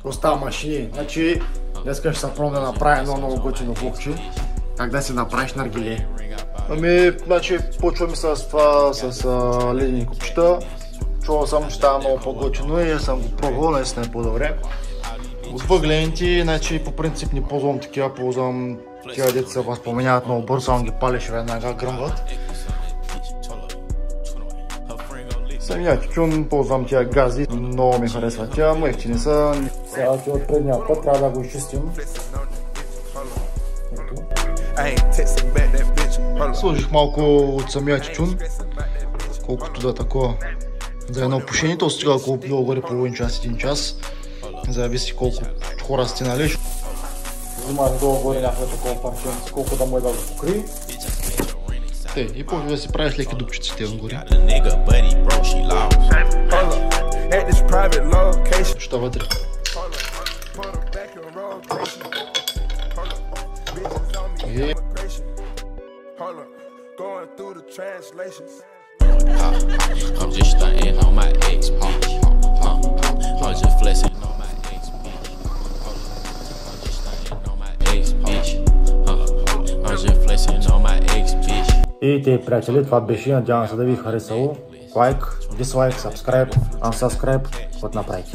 Остава машини. Значи, днеска ще се пробвам да направя едно много готино влогче. Как да си направиш наргиле? Ами, значи, почваме с това, с ледени купчета. Чувал съм, че става много по-готино и съм го пробвал, наистина е по-добре. От въглените, значи, по принцип не ползвам такива, ползвам тия деца се възпоменяват много бързо, само ги палиш веднага гръмват. Самия тютюн, ползвам тия гази, много ми харесват тя, но ефтини са. Сега от предния път трябва да го изчистим. Сложих малко от самия тютюн, колкото да такова. За едно пушение, то стига колко долу-горе половин час, един час. Зависи колко хора сте, нали? Взимаш долу-горе някакво такова парченце, колко да може да го покри. И после да си правиш леки дупчиците отгоре. Що вътре? I'm just stunting on my ex bitch. I'm just flexing on my ex bitch. I'm just stunting on my ex bitch. I'm just flexing on my ex bitch. И те, приятели, това беше, надявам се да ви е харесало. Лайк, дизлайк, subscribe, unsubscribe, вот направите.